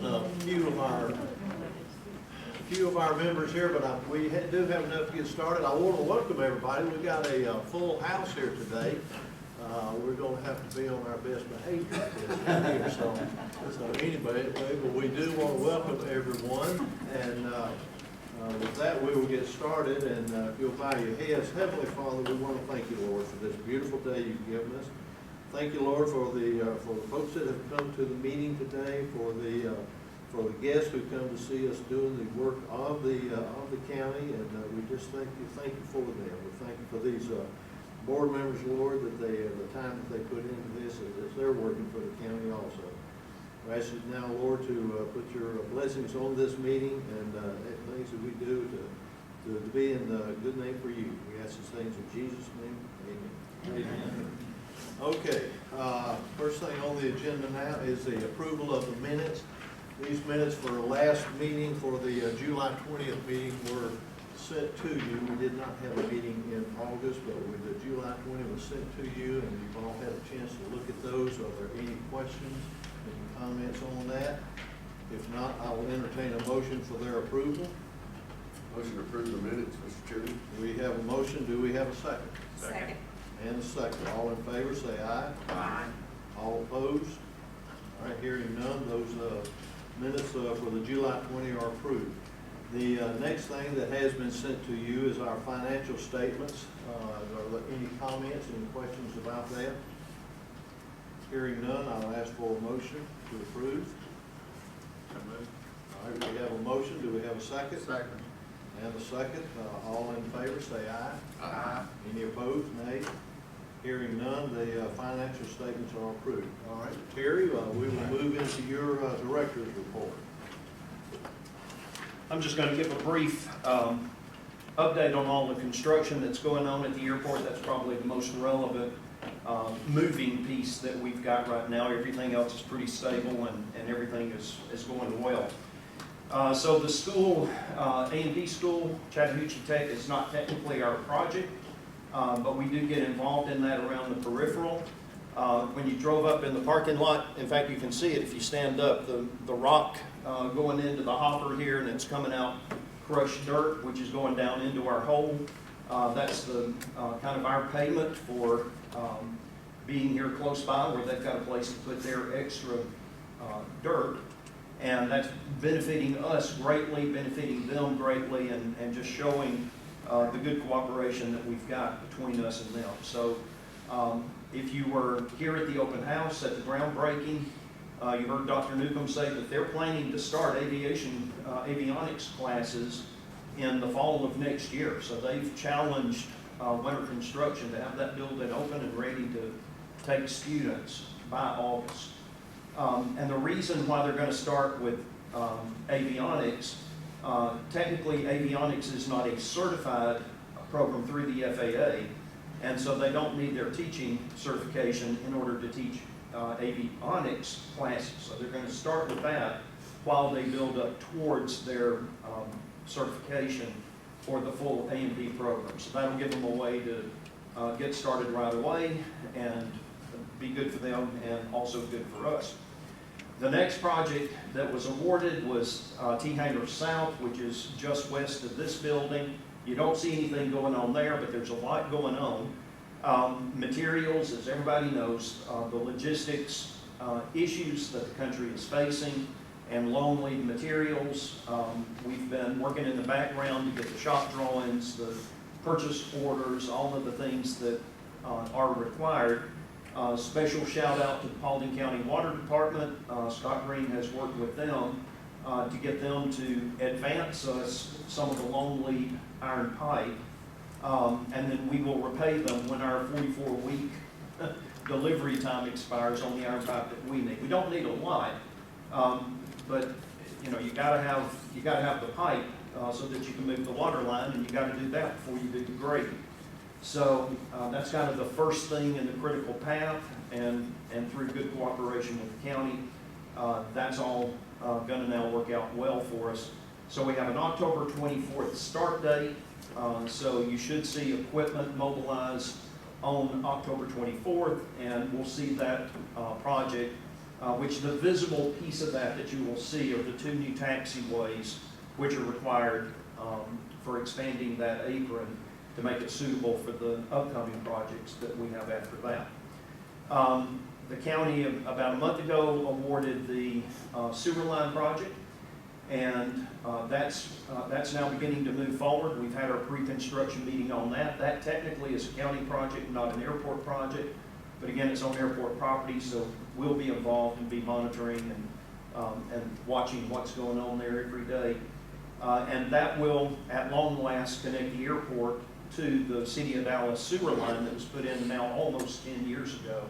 missing a few of our members here, but we do have enough to get started. I want to welcome everybody. We've got a full house here today. We're going to have to be on our best behavior here. So anyway, but we do want to welcome everyone. And with that, we will get started. And if you'll bow your heads, Heavenly Father, we want to thank you, Lord, for this beautiful day you've given us. Thank you, Lord, for the folks that have come to the meeting today, for the guests who come to see us doing the work of the county, and we just thank you for them. We thank you for these board members, Lord, that the time that they put into this as they're working for the county also. I ask you now, Lord, to put your blessings on this meeting and things that we do to be in good name for you. We ask these things in Jesus' name. Amen. Amen. Okay, first thing on the agenda now is the approval of the minutes. These minutes for the last meeting, for the July 20th meeting, were sent to you. We did not have a meeting in August, but the July 20th was sent to you, and you've all had a chance to look at those. Are there any questions, any comments on that? If not, I will entertain a motion for their approval. Motion to approve the minutes, Mr. Chairman. We have a motion. Do we have a second? Second. And a second. All in favor, say aye. Aye. All opposed? All right, hearing none, those minutes for the July 20 are approved. The next thing that has been sent to you is our financial statements. Are there any comments, any questions about that? Hearing none, I'll ask for a motion to approve. All right, we have a motion. Do we have a second? Second. And a second. All in favor, say aye. Aye. Any opposed? Nay. Hearing none, the financial statements are approved. All right, Terry, we will move into your director's report. I'm just going to give a brief update on all the construction that's going on at the airport. That's probably the most relevant moving piece that we've got right now. Everything else is pretty stable and everything is going well. So the school, A&D school, Chattahoochee Tech, is not technically our project. But we do get involved in that around the peripheral. When you drove up in the parking lot, in fact, you can see it if you stand up, the rock going into the hopper here, and it's coming out crushed dirt, which is going down into our hole. That's the kind of our payment for being here close by, where they've got a place to put their extra dirt. And that's benefiting us greatly, benefiting them greatly, and just showing the good cooperation that we've got between us and them. So if you were here at the open house at the groundbreaking, you heard Dr. Newcomb say that they're planning to start avionics classes in the fall of next year. So they've challenged Winter Construction to have that building open and ready to take students by August. And the reason why they're going to start with avionics, technically avionics is not a certified program through the FAA, and so they don't need their teaching certification in order to teach avionics classes. So they're going to start with that while they build up towards their certification for the full A&D program. So that'll give them a way to get started right away and be good for them and also good for us. The next project that was awarded was T-Hangar South, which is just west of this building. You don't see anything going on there, but there's a lot going on. Materials, as everybody knows, the logistics issues that the country is facing, and long lead materials. We've been working in the background to get the shop drawings, the purchase orders, all of the things that are required. Special shout out to the Paulding County Water Department. Scott Green has worked with them to get them to advance us some of the long lead iron pipe. And then we will repay them when our 44-week delivery time expires on the iron pipe that we need. We don't need a lot, but you know, you gotta have the pipe so that you can move the water line, and you got to do that before you do the grading. So that's kind of the first thing in the critical path, and through good cooperation with the county, that's all going to now work out well for us. So we have an October 24th start date, so you should see equipment mobilized on October 24th, and we'll see that project which the visible piece of that you will see are the 2 new taxiways, which are required for expanding that apron to make it suitable for the upcoming projects that we have after that. The county, about a month ago, awarded the sewer line project, and that's now beginning to move forward. We've had our pre-construction meeting on that. That technically is a county project, not an airport project, but again, it's on airport property, so we'll be involved and be monitoring and watching what's going on there every day. And that will, at long last, connect the airport to the City of Dallas sewer line that was put in now almost 10 years ago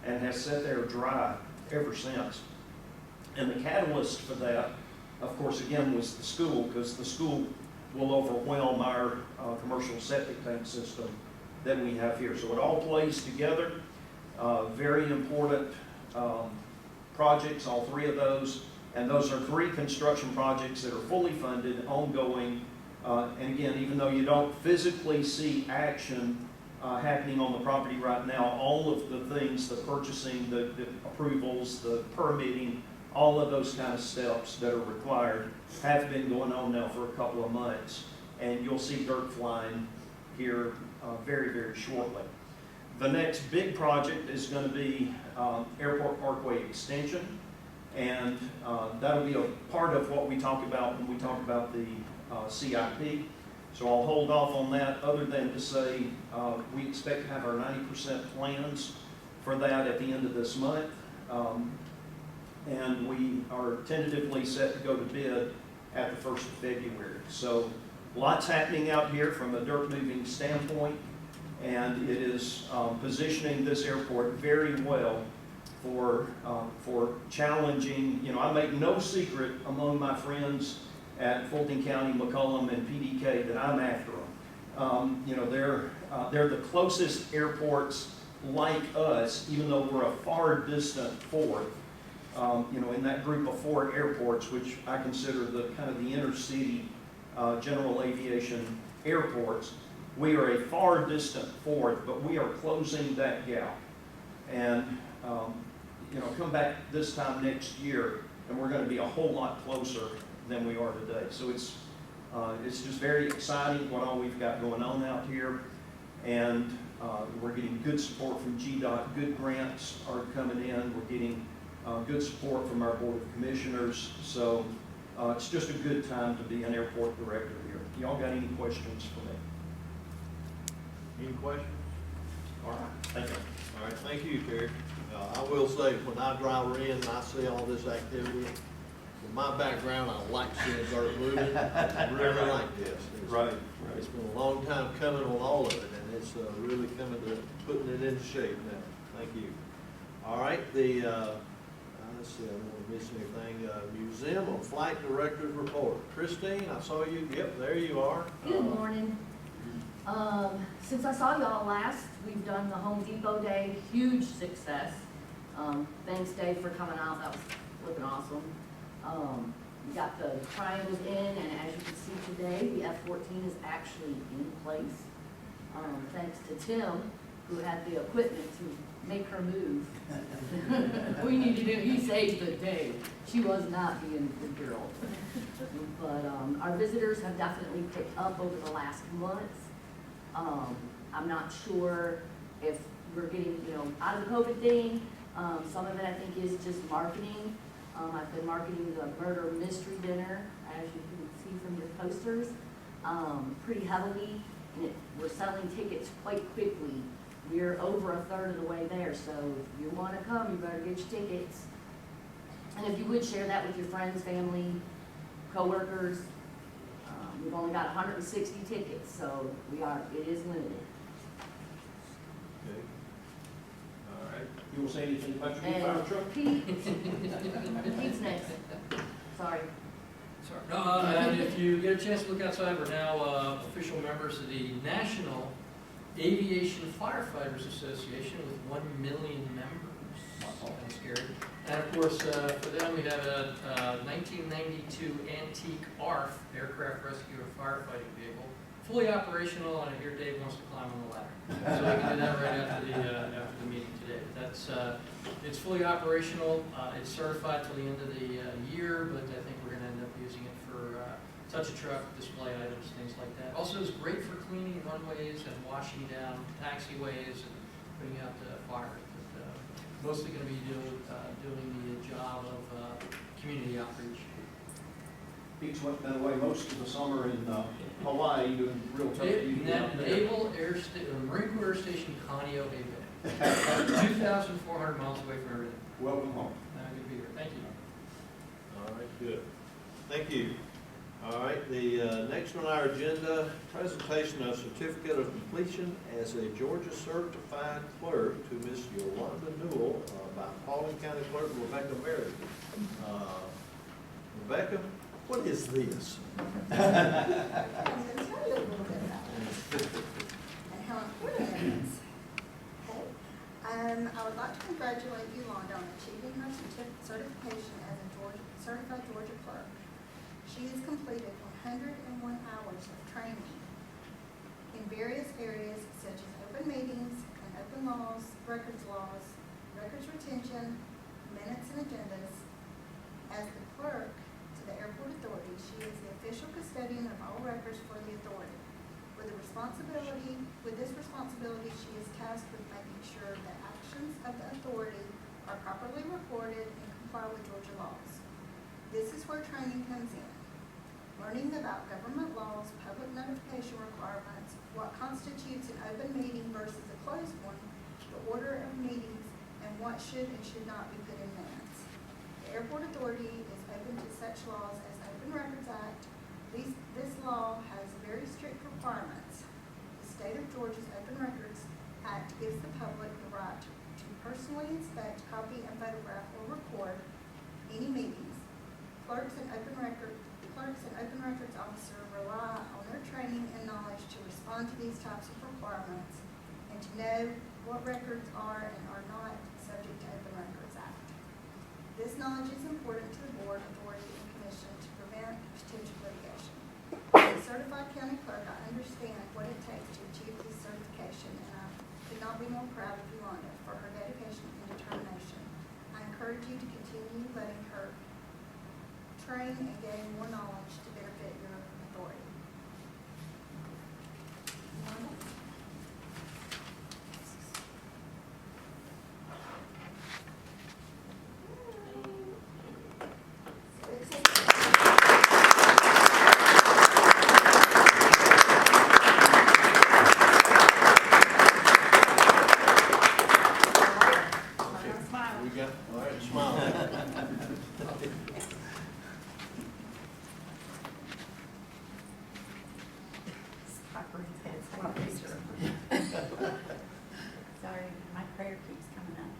and has sat there dry ever since. And the catalyst for that, of course, again, was the school, because the school will overwhelm our commercial septic tank system that we have here. So it all plays together. Very important projects, all 3 of those. And those are 3 construction projects that are fully funded, ongoing. And again, even though you don't physically see action happening on the property right now, all of the things, the purchasing, the approvals, the permitting, all of those kind of steps that are required have been going on now for a couple of months. And you'll see dirt flying here very, very shortly. The next big project is going to be Airport Parkway Extension. And that'll be a part of what we talk about when we talk about the CIP. So I'll hold off on that, other than to say we expect to have our 90% plans for that at the end of this month. And we are tentatively set to go to bid at the 1st of February. So lots happening out here from a dirt moving standpoint, and it is positioning this airport very well for challenging. You know, I make no secret among my friends at Fulton County, McCollum, and PDK that I'm after them. You know, they're the closest airports like us, even though we're a far distant fourth. You know, in that group of 4 airports, which I consider the kind of the inner city general aviation airports, we are a far distant fourth, but we are closing that gap. And you know, come back this time next year, and we're going to be a whole lot closer than we are today. So it's just very exciting what all we've got going on out here, and we're getting good support from GDOT. Good grants are coming in. We're getting good support from our Board of Commissioners. So it's just a good time to be an airport director here. Y'all got any questions for me? Any questions? All right, thank you. All right, thank you, Terry. I will say, when I drive in and I see all this activity, with my background, I like seeing dirt moving. I really like this. It's been a long time coming on all of it, and it's really coming to putting it into shape now. Thank you. All right, let's see, I don't want to miss anything. Museum of Flight Director's Report. Christine, I saw you. Yep, there you are. Good morning. Since I saw y'all last, we've done the Home Depot Day, huge success. Thanks, Dave, for coming out. That was looking awesome. We got the triangles in, and as you can see today, the F-14 is actually in place. Thanks to Tim, who had the equipment to make her move. We need to do, he saved the day. She was not being the girl. But our visitors have definitely picked up over the last months. I'm not sure if we're getting, out of the COVID thing. Some of it I think is just marketing. I've been marketing the murder mystery dinner, as you can see from your posters, pretty heavily. And we're selling tickets quite quickly. We're over a third of the way there, so if you want to come, you better get your tickets. And if you would share that with your friends, family, coworkers. We've only got 160 tickets, so it is limited. Okay. All right. You will say anything about your new fire And truck? Pete's next. Sorry. Sorry. No, and if you get a chance to look outside, we're now official members of the National Aviation Firefighters Association with 1 million members. That's scary. And of course, for them, we have a 1992 antique ARF, Aircraft Rescue and Firefighting Vehicle, fully operational, and I hear Dave wants to climb on the ladder. So we can do that right after the meeting today. That's, it's fully operational, it's certified till the end of the year, but I think we're gonna end up using it for touch a truck, display items, things like that. Also, it's great for cleaning runways and washing down taxiways and putting out the fires. But, mostly gonna be doing the job of community outreach. Pete's went that way most of the summer in Hawaii doing real tough duty out there. Naval Air Marine Corps Air Station, Conneaut Bay. 2,400 miles away from everything. Welcome home. Good to be here. Thank you. All right, good. Thank you. All right, the next on our agenda, presentation of certificate of completion as a Georgia certified clerk to Miss Yolanda Newell by Paulding County Clerk Rebecca Meredith. Rebecca, what is this? I'm going to tell you a little bit about it and how important it is. Okay. I would like to congratulate Yolanda on achieving her certification as a certified Georgia clerk. She has completed 101 hours of training in various areas such as open meetings and open laws, records retention, minutes and agendas. As the clerk to the Airport Authority, she is the official custodian of all records for the authority. With this responsibility, she is tasked with making sure that actions of the authority are properly recorded and comply with Georgia laws. This is where training comes in. Learning about government laws, public notification requirements, what constitutes an open meeting versus a closed one, the order of meetings, and what should and should not be put in minutes. The Airport Authority is open to such laws as the Open Records Act. This law has very strict requirements. The State of Georgia's Open Records Act gives the public the right to personally inspect, copy, and photograph or record any meetings. Clerks and open records officer rely on their training and knowledge to respond to these types of requirements and to know what records are and are not subject to Open Records Act. This knowledge is important to the board, authority, and commission to prevent potential litigation. As a certified county clerk, I understand what it takes to achieve this certification, and I could not be more proud of Yolanda for her dedication and determination. I encourage you to continue letting her train and gain more knowledge to benefit your authority. We got, all right, smile. Sorry, my prayer keeps coming up.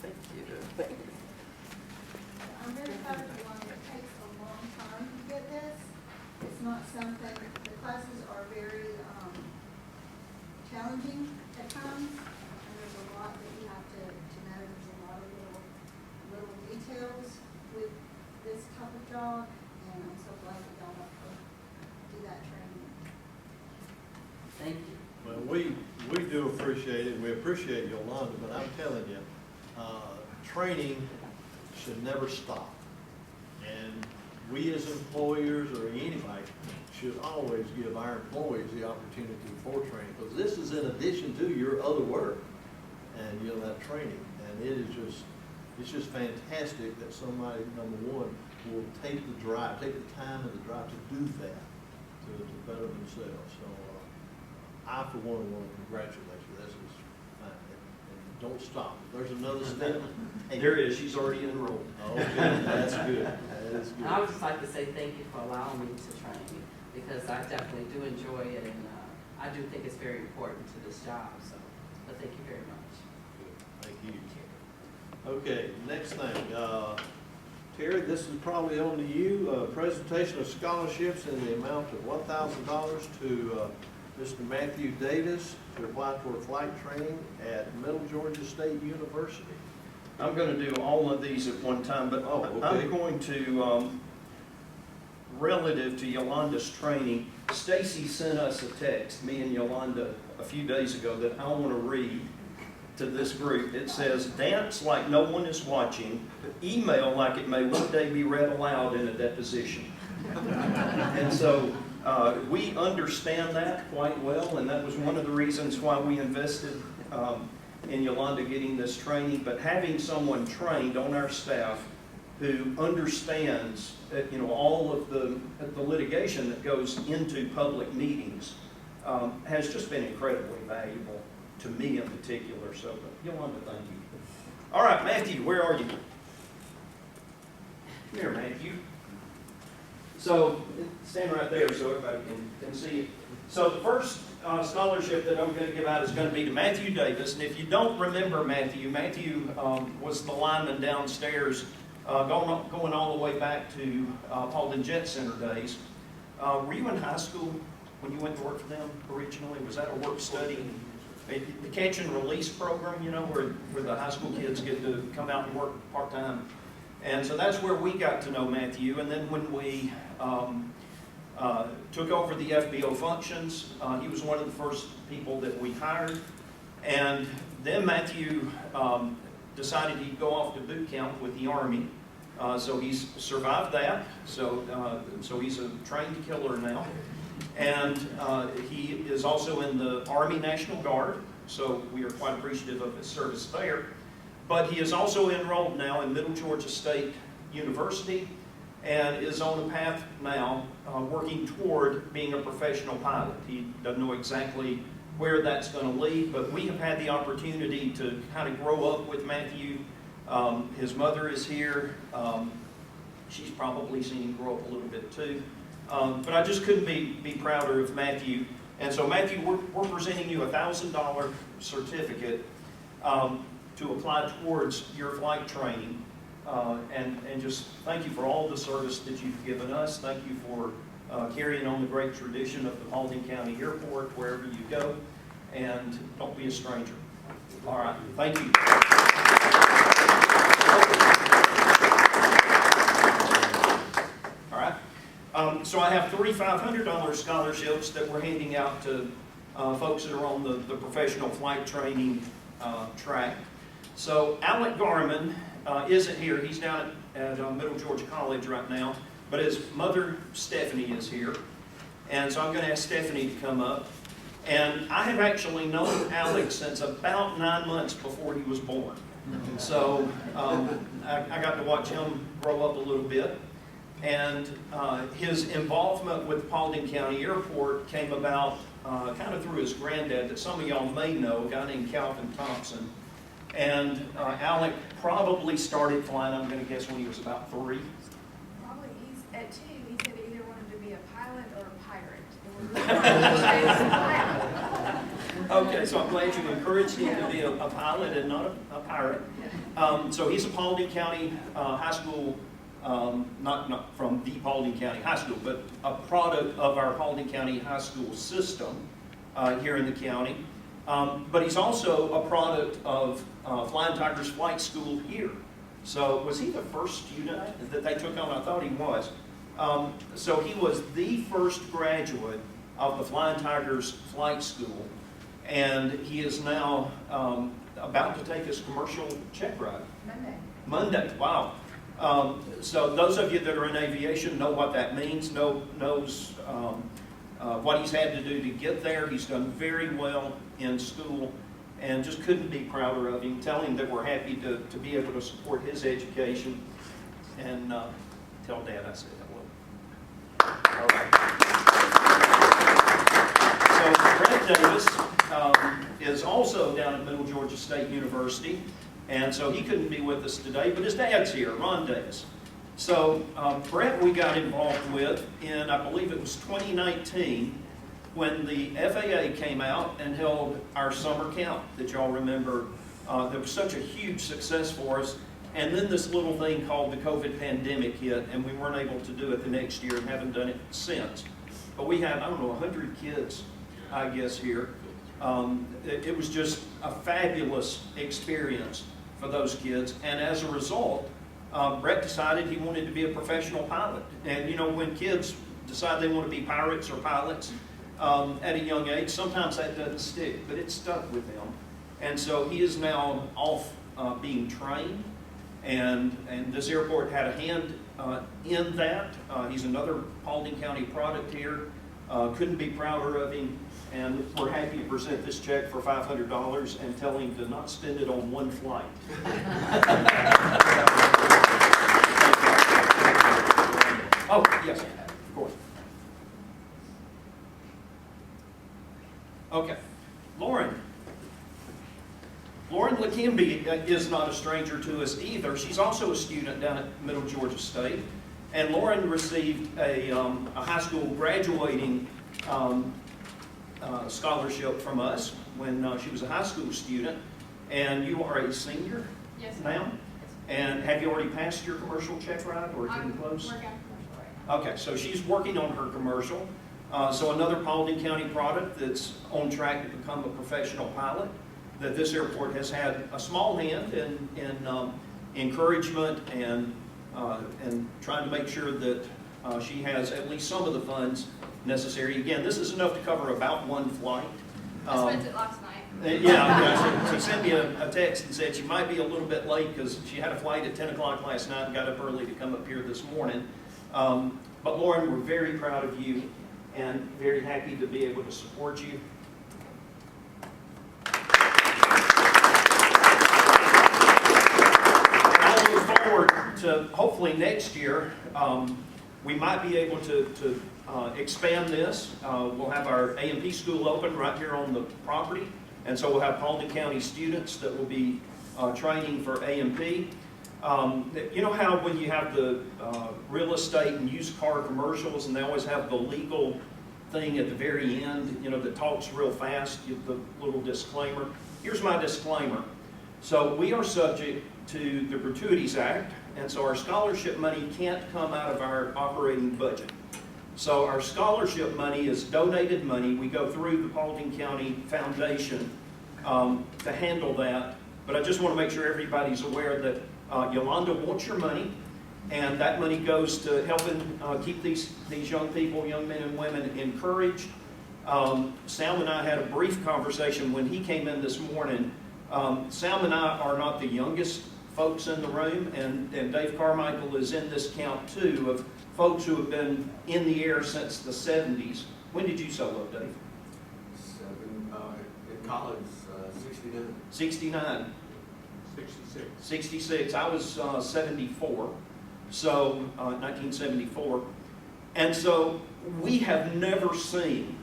Thank you. I'm very proud of Yolanda. It takes a long time to get this. It's not something, the classes are very challenging at times, and there's a lot that you have to know. There's a lot of little details with this type of job, and I'm so glad that y'all have to do that training. Thank you. Well, we do appreciate it. We appreciate Yolanda, but I'm telling you, training should never stop. And we as employers or anybody should always give our employees the opportunity for training, because this is in addition to your other work, and you'll have training. And it is it's just fantastic that somebody, number one, will take the time and the drive to do that, to better themselves. So I, for one, want to congratulate you. This is fine. And don't stop. If there's another step. Hey, There is, she's already enrolled. Okay, that's good. That is good. I would just like to say thank you for allowing me to train you, because I definitely do enjoy it, and I do think it's very important to this job, so, but thank you very much. Good. Thank you. Okay, next thing, Terry, this is probably on to you. Presentation of scholarships in the amount of $1,000 to Mr. Matthew Davis to apply for flight training at Middle Georgia State University. I'm going to do all of these at one time, but Oh, okay. I'm going to, relative to Yolanda's training, Stacy sent us a text, me and Yolanda, a few days ago that I want to read to this group. It says, dance like no one is watching, email like it may one day be read aloud in a deposition. And so we understand that quite well, and that was one of the reasons why we invested in Yolanda getting this training. But having someone trained on our staff who understands all of the litigation that goes into public meetings has just been incredibly valuable to me in particular. So, Yolanda, thank you. All right, Matthew, where are you? Come here, Matthew. So, stand right there so everybody can see you. So the first scholarship that I'm going to give out is going to be to Matthew Davis. And if you don't remember Matthew, was the lineman downstairs going all the way back to Paulding Jet Center days. Were you in high school when you went to work for them originally? Was that a work study? The catch and release program, where the high school kids get to come out and work part-time. And so that's where we got to know Matthew. And then when we took over the FBO functions, he was one of the first people that we hired. And then Matthew decided he'd go off to boot camp with the Army. So he's survived that. So he's a trained killer now. And he is also in the Army National Guard. So we are quite appreciative of his service there. But he is also enrolled now in Middle Georgia State University and is on a path now working toward being a professional pilot. He doesn't know exactly where that's going to lead, but we have had the opportunity to kind of grow up with Matthew. His mother is here. She's probably seen him grow up a little bit too. But I just couldn't be prouder of Matthew. And so Matthew, we're presenting you a $1,000 certificate to apply towards your flight training. And just thank you for all the service that you've given us. Thank you for carrying on the great tradition of the Paulding County Airport wherever you go. And don't be a stranger. All right, thank you. All right. So I have 3 $500 scholarships that we're handing out to folks that are on the professional flight training track. So Alec Garman isn't here. He's down at Middle Georgia College right now. But his mother, Stephanie, is here. And so I'm going to ask Stephanie to come up. And I have actually known Alec since about 9 months before he was born. So I got to watch him grow up a little bit. And his involvement with Paulding County Airport came about kind of through his granddad that some of y'all may know, a guy named Calvin Thompson. And Alec probably started flying, I'm going to guess, when he was about 3. Probably he's at 2. He said he either wanted to be a pilot or a pirate. Okay, so I'm glad you encouraged him to be a pilot and not a pirate. So he's a Paulding County high school, not from the Paulding County High School, but a product of our Paulding County high school system here in the county. But he's also a product of Flying Tigers Flight School here. So was he the first student that they took on? I thought he was. So he was the first graduate of the Flying Tigers Flight School, and he is now about to take his commercial check ride. Monday, wow. So those of you that are in aviation know what that means, knows what he's had to do to get there. He's done very well in school and just couldn't be prouder of him. Tell him that we're happy to be able to support his education, and tell Dad I said hello. All right. So Brett Davis is also down at Middle Georgia State University, and so he couldn't be with us today, but his dad's here, Ron Davis. So Brett we got involved with in, I believe it was 2019, when the FAA came out and held our summer camp that y'all remember. That was such a huge success for us. And then this little thing called the COVID pandemic hit, and we weren't able to do it the next year and haven't done it since. But we had, 100 kids, I guess, here. It was just a fabulous experience for those kids. And as a result, Brett decided he wanted to be a professional pilot. And you know, when kids decide they want to be pirates or pilots at a young age, sometimes that doesn't stick, but it stuck with them. And so he is now off being trained, and this airport had a hand in that. He's another Paulding County product here. Couldn't be prouder of him, and we're happy to present this check for $500 and tell him to not spend it on one flight. Oh, yes, of course. Okay, Lauren Lakimby is not a stranger to us either. She's also a student down at Middle Georgia State. And Lauren received a high school graduating scholarship from us when she was a high school student. And you are a senior Yes, sir. now? And have you already passed your commercial check ride or getting I'm close? working on commercial right now. Okay, so she's working on her commercial. So another Paulding County product that's on track to become a professional pilot, that this airport has had a small hand in encouragement and trying to make sure that she has at least some of the funds necessary. Again, this is enough to cover about one flight. I spent it last night. Yeah, she sent me a text and said she might be a little bit late because she had a flight at 10 o'clock last night and got up early to come up here this morning. But Lauren, we're very proud of you and very happy to be able to support you. I look forward to hopefully next year we might be able to expand this. We'll have our A&P school open right here on the property, and so we'll have Paulding County students that will be training for A&P. You know how when you have the real estate and used car commercials, and they always have the legal thing at the very end, you know, that talks real fast, the little disclaimer. Here's my disclaimer. So we are subject to the Gratuities Act, and so our scholarship money can't come out of our operating budget. So our scholarship money is donated money. We go through the Paulding County Foundation to handle that. But I just want to make sure everybody's aware that Yolanda wants your money, and that money goes to helping keep these young people, young men and women, encouraged. Sam and I had a brief conversation when he came in this morning. Sam and I are not the youngest folks in the room, and Dave Carmichael is in this count too, of folks who have been in the air since the 70s. When did you solo, Dave? In college, 69. 69. 66. 66. I was 74, so 1974. And so we have never seen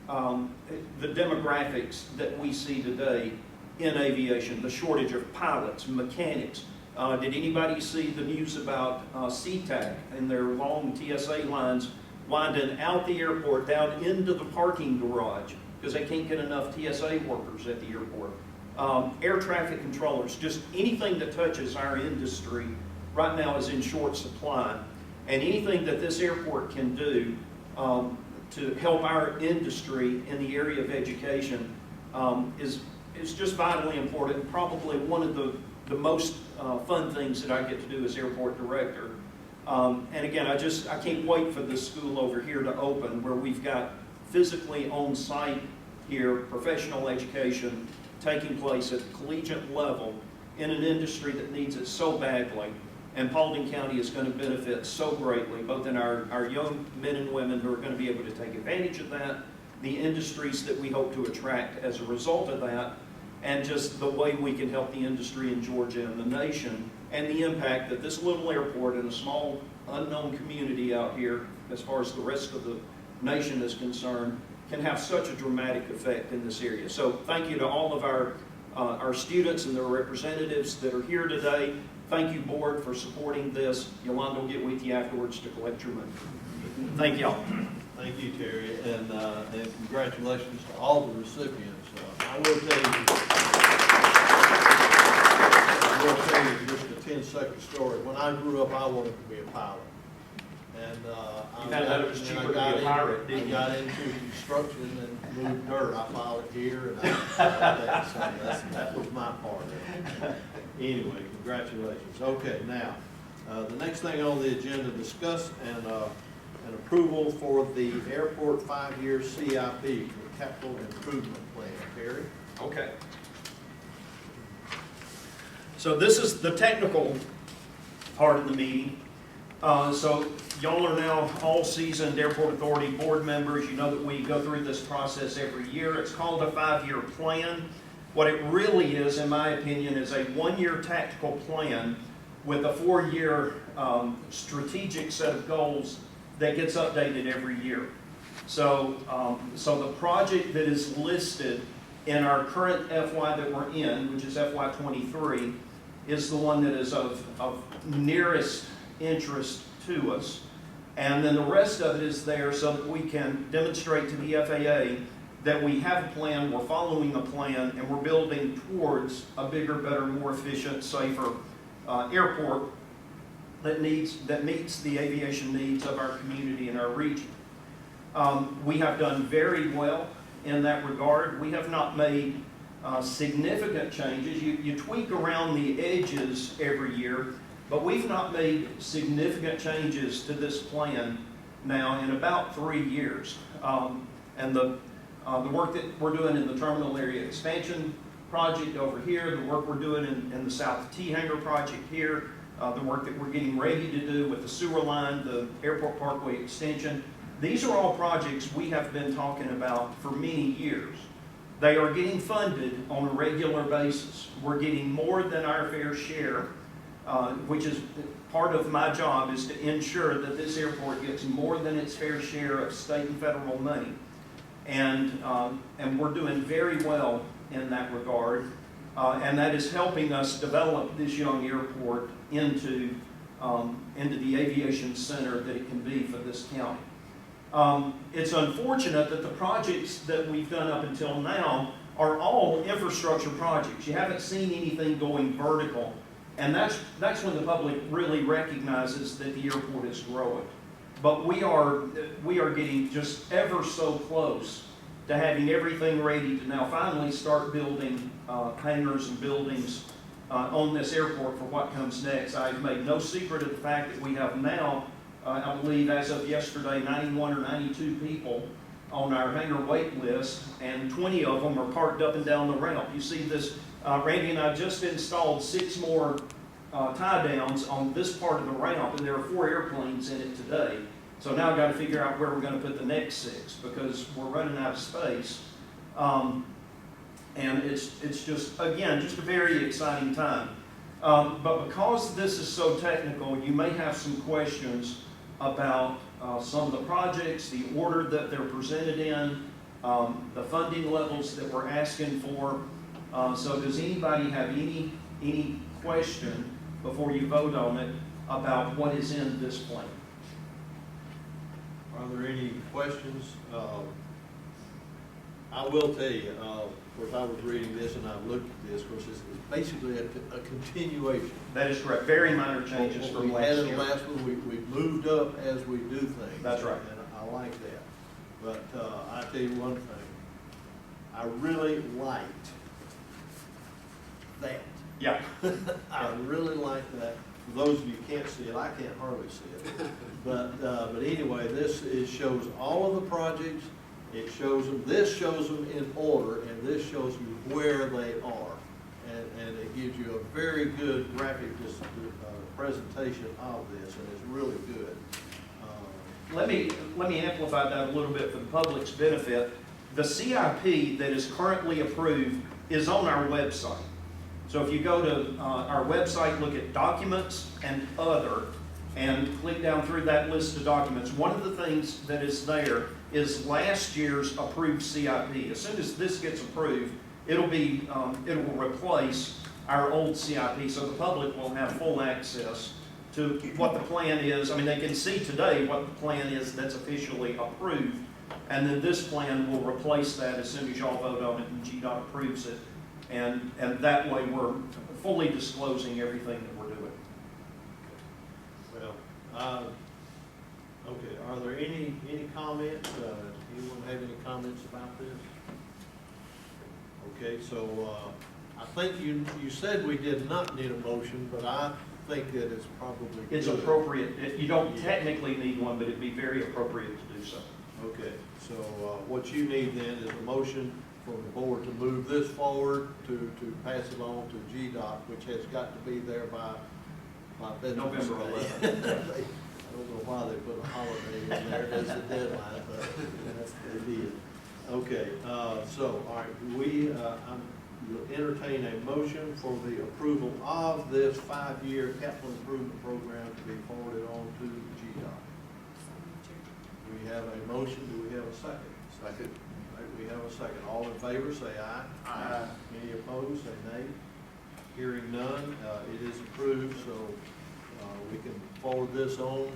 the demographics that we see today in aviation, the shortage of pilots, mechanics. Did anybody see the news about SeaTac and their long TSA lines winding out the airport down into the parking garage because they can't get enough TSA workers at the airport? Air traffic controllers, just anything that touches our industry right now is in short supply. And anything that this airport can do to help our industry in the area of education is just vitally important. Probably one of the most fun things that I get to do as airport director. And again, I can't wait for this school over here to open, where we've got physically on site here professional education taking place at the collegiate level in an industry that needs it so badly. And Paulding County is going to benefit so greatly, both in our young men and women who are going to be able to take advantage of that, the industries that we hope to attract as a result of that, and just the way we can help the industry in Georgia and the nation, and the impact that this little airport in a small unknown community out here, as far as the rest of the nation is concerned, can have such a dramatic effect in this area. So thank you to all of our students and their representatives that are here today. Thank you, board, for supporting this. Yolanda will get with you afterwards to collect your money. Thank y'all. Thank you, Terry, and congratulations to all the recipients. I will tell you just a 10-second story. When I grew up, I wanted to be a pilot. And, You found out it was cheaper to be a pirate, didn't you? I got into construction and moved dirt. I filed it here and that was my part of it. Anyway, congratulations. Okay, now, the next thing on the agenda, discuss and an approval for the airport 5-year CIP, the capital improvement plan. Terry? Okay. So this is the technical part of the meeting. So y'all are now all seasoned Airport Authority board members. You know that we go through this process every year. It's called a 5-year plan. What it really is, in my opinion, is a 1-year tactical plan with a 4-year strategic set of goals that gets updated every year. So, so the project that is listed in our current FY that we're in, which is FY23, is the one that is of nearest interest to us. And then the rest of it is there so that we can demonstrate to the FAA that we have a plan, we're following a plan, and we're building towards a bigger, better, more efficient, safer airport that meets the aviation needs of our community and our region. We have done very well in that regard. We have not made significant changes. You tweak around the edges every year, but we've not made significant changes to this plan now in about 3 years. And the work that we're doing in the terminal area expansion project over here, the work we're doing in the South T Hangar project here, the work that we're getting ready to do with the sewer line, the Airport Parkway extension. These are all projects we have been talking about for many years. They are getting funded on a regular basis. We're getting more than our fair share, which is part of my job, is to ensure that this airport gets more than its fair share of state and federal money. And we're doing very well in that regard. And that is helping us develop this young airport into the aviation center that it can be for this county. It's unfortunate that the projects that we've done up until now are all infrastructure projects. You haven't seen anything going vertical, and that's when the public really recognizes that the airport is growing. But we are getting just ever so close to having everything ready to now finally start building hangars and buildings on this airport for what comes next. I've made no secret of the fact that we have now, I believe as of yesterday, 91 or 92 people on our hangar wait list, and 20 of them are parked up and down the ramp. You see this, Randy and I just installed 6 more tie downs on this part of the ramp, and there are 4 airplanes in it today. So now I've got to figure out where we're going to put the next 6 because we're running out of space. And it's just, again, just a very exciting time. But because this is so technical, you may have some questions about some of the projects, the order that they're presented in, the funding levels that we're asking for. So does anybody have any question before you vote on it about what is in this plan? Are there any questions? I will tell you, of course, I was reading this and I've looked at this, which is basically a continuation. That is correct. Very minor changes What from we had last in year. the last one, we've moved up as we do things. That's right. And I like that. But I tell you one thing, I really liked that. Yeah. I really like that. For those of you who can't see it, I can't hardly see it. But anyway, this shows all of the projects. It shows them, this shows them in order, and this shows you where they are. And it gives you a very good graphic presentation of this, and it's really good. Let me amplify that a little bit for the public's benefit. The CIP that is currently approved is on our website. So if you go to our website, look at documents and other, and click down through that list of documents, one of the things that is there is last year's approved CIP. As soon as this gets approved, it will replace our old CIP, so the public will have full access to what the plan is. I mean, they can see today what the plan is that's officially approved, and then this plan will replace that as soon as y'all vote on it and GDOT approves it. And that way we're fully disclosing everything that we're doing. Well, Okay, are there any comments? Anyone have any comments about this? Okay, so, I think you said we did not need a motion, but I think that it's probably. It's good. appropriate. You don't technically need one, but it'd be very appropriate to do so. Okay, so, what you need then is a motion from the board to move this forward, to pass it on to GDOT, which has got to be there by Veterans November Day. 11th. I don't know why they put a holiday in there as a deadline, but they did. Okay, so, all right, we'll entertain a motion for the approval of this 5-year capital improvement program to be forwarded on to GDOT. We have a motion, do we have a second? Second. All right, we have a second. All in favor, say aye. Aye. Any opposed, say nay. Hearing none, it is approved, so we can forward this on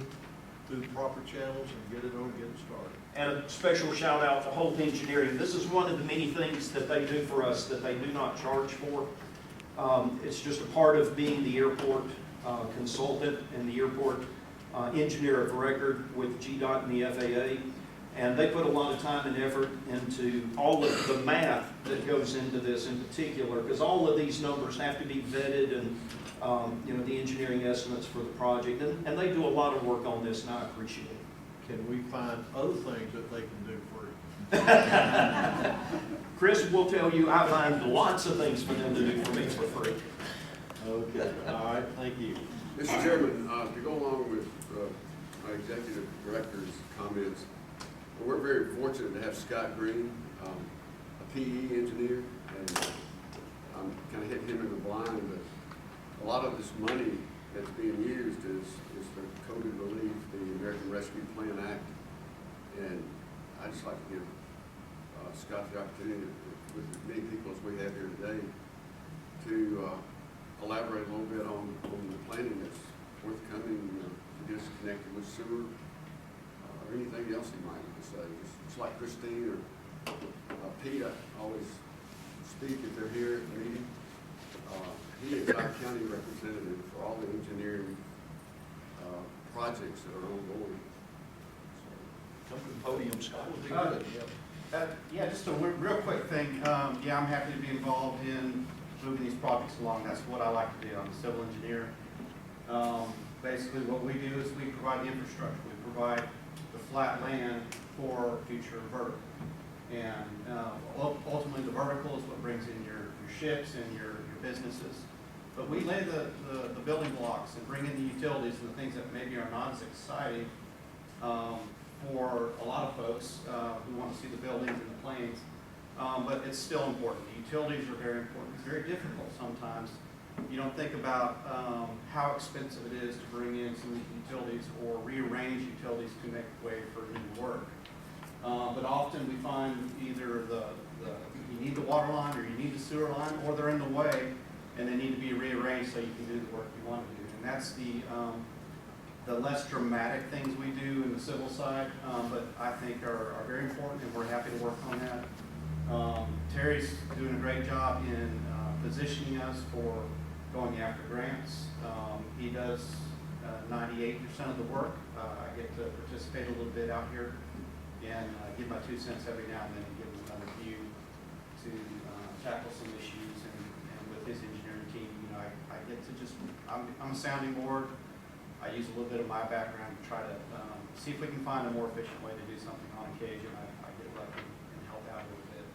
through the proper channels and get it started. And a special shout out to Holt Engineering. This is one of the many things that they do for us that they do not charge for. It's just a part of being the airport consultant and the airport engineer of record with GDOT and the FAA. And they put a lot of time and effort into all of the math that goes into this in particular, because all of these numbers have to be vetted and the engineering estimates for the project. And they do a lot of work on this, and I appreciate it. Can we find other things that they can do for you? Chris will tell you I find lots of things for them to do for me for free. Okay, all right, thank you. Mr. Chairman, to go along with my executive director's comments, we're very fortunate to have Scott Green, a PE engineer, and I'm kind of hitting him in the blind, but a lot of this money that's being used is for COVID relief, the American Rescue Plan Act, and I'd just like to give Scott the opportunity, with as many people as we have here today, to elaborate a little bit on the planning that's forthcoming, to get us connected with sewer, or anything else he might want to say. Just like Christine or Pete, I always speak if they're here at the meeting. He is our county representative for all the engineering projects that are ongoing. Come to the podium, Scott. That would be good, yeah. Yeah, just a real quick thing. Yeah, I'm happy to be involved in moving these projects along. That's what I like to do. I'm a civil engineer. Basically, what we do is we provide the infrastructure. We provide the flat land for future vertical. And ultimately, the vertical is what brings in your ships and your businesses. But we lay the building blocks and bring in the utilities and the things that maybe are not as exciting for a lot of folks who want to see the buildings and the planes. But it's still important. The utilities are very important. It's very difficult sometimes. You don't think about how expensive it is to bring in some utilities or rearrange utilities to make way for new work. But often we find either you need the water line or you need the sewer line, or they're in the way and they need to be rearranged so you can do the work you want to do. And that's the less dramatic things we do in the civil side, but I think are very important, and we're happy to work on that. Terry's doing a great job in positioning us for going after grants. He does 98% of the work. I get to participate a little bit out here and give my 2 cents every now and then and give him another view to tackle some issues. And with his engineering team, I get to I'm a sounding board. I use a little bit of my background to try to see if we can find a more efficient way to do something on occasion. I get lucky and help out a little bit.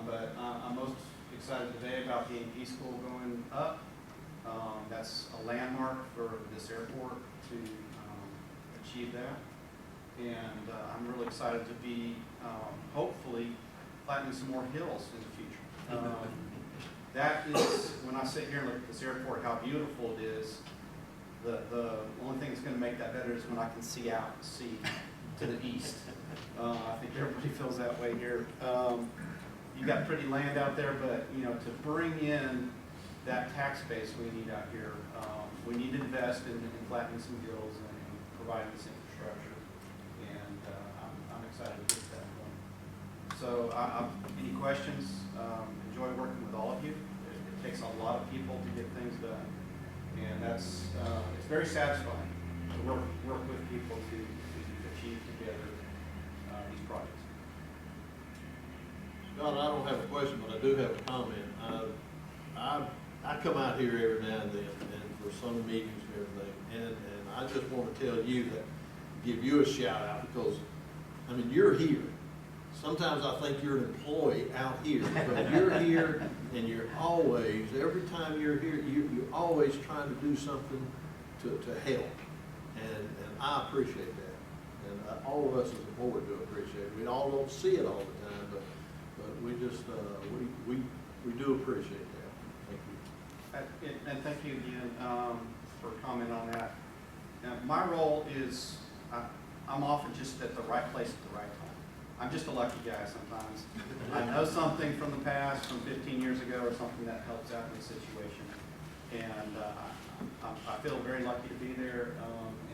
But I'm most excited today about the AP school going up. That's a landmark for this airport to achieve that. And I'm really excited to be hopefully flattening some more hills in the future. That is, when I sit here and look at this airport, how beautiful it is, the only thing that's going to make that better is when I can see out, see to the east. I think everybody feels that way here. You got pretty land out there, but to bring in that tax base we need out here, we need to invest in flattening some hills and providing this infrastructure. And I'm excited to get that going. So, any questions? Enjoy working with all of you. It takes a lot of people to get things done, and that's it's very satisfying. work with people to achieve together these projects. Scott, I don't have a question, but I do have a comment. I come out here every now and then, and for some meetings and everything, and I just want to tell you that, give you a shout out, because, I mean, you're here. Sometimes I think you're an employee out here, but you're here, and you're always, every time you're here, you're always trying to do something to help, and I appreciate that. And all of us as a board do appreciate it. We all don't see it all the time, but we just, we do appreciate that. Thank you. And thank you again for comment on that. Now, my role is, I'm often just at the right place at the right time. I'm just a lucky guy sometimes. I know something from the past, from 15 years ago, or something that helps out in the situation. And I feel very lucky to be there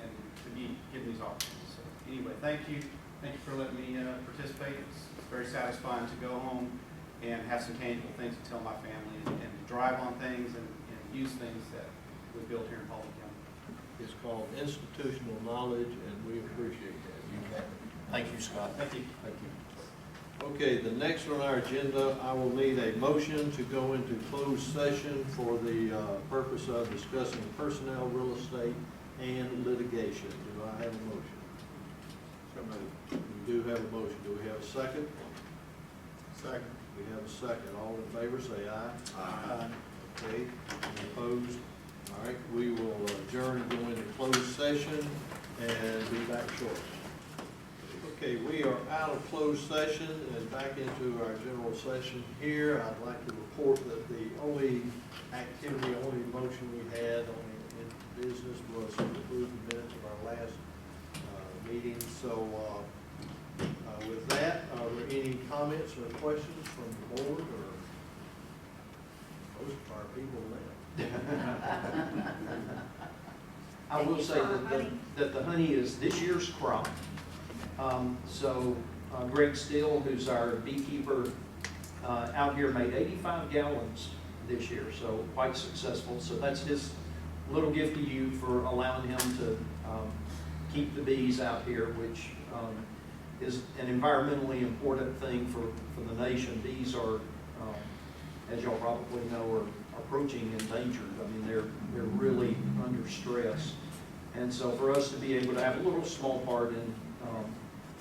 and to be given these opportunities. So anyway, thank you. Thank you for letting me participate. It's very satisfying to go home and have some tangible things to tell my family and drive on things and use things that we built here in Paulding County. It's called institutional knowledge, and we appreciate that. Thank you, Scott. Thank you. Thank you. Okay, the next on our agenda, I will need a motion to go into closed session for the purpose of discussing personnel, real estate, and litigation. Do I have a motion? We do have a motion. Do we have a second? Second. We have a second. All in favor, say aye. Aye. Okay, any opposed? All right, we will adjourn and go into closed session and be back shortly. Okay, we are out of closed session and back into our general session here. I'd like to report that the only activity, only motion we had on in business was to approve the minutes of our last meeting. So with that, are there any comments or questions from the board, or most of our people left? I will say that the honey is this year's crop. So Greg Steele, who's our beekeeper out here, made 85 gallons this year, so quite successful. So that's his little gift to you for allowing him to keep the bees out here, which is an environmentally important thing for the nation. Bees are, as y'all probably know, are approaching endangered. I mean, they're really under stress. And so for us to be able to have a little small part in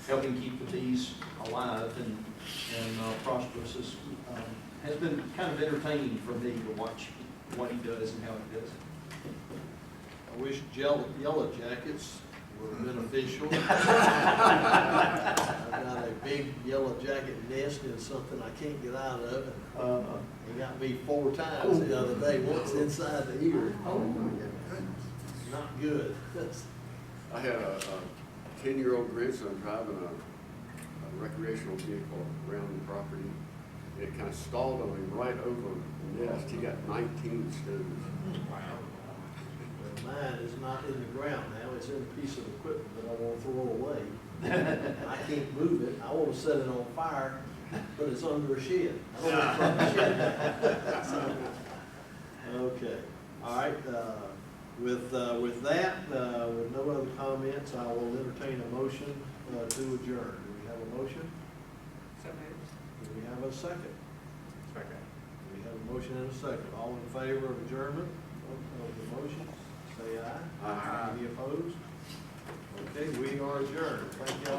helping keep the bees alive and prosperous has been kind of entertaining for me to watch what he does and how he does it. I wish yellow jackets were beneficial. I've got a big yellow jacket nest in something I can't get out of, and it got me 4 times the other day, once inside the ear. Oh my goodness. Not good. I had a 10-year-old grandson driving a recreational vehicle around the property. It kind of stalled on him right over the nest. He got 19 stones. Wow. Well, mine is not in the ground now. It's in a piece of equipment that I want to throw away. I can't move it. I want to set it on fire, but it's under a shed. I don't want to throw the shed. So, okay. All right. With that, with no other comments, I will entertain a motion to adjourn. Do we have a motion? Do we have a second? Second. We have a motion and a second. All in favor of adjournment of the motion, say aye. Aye. Any opposed? Okay, we are adjourned. Thank you all.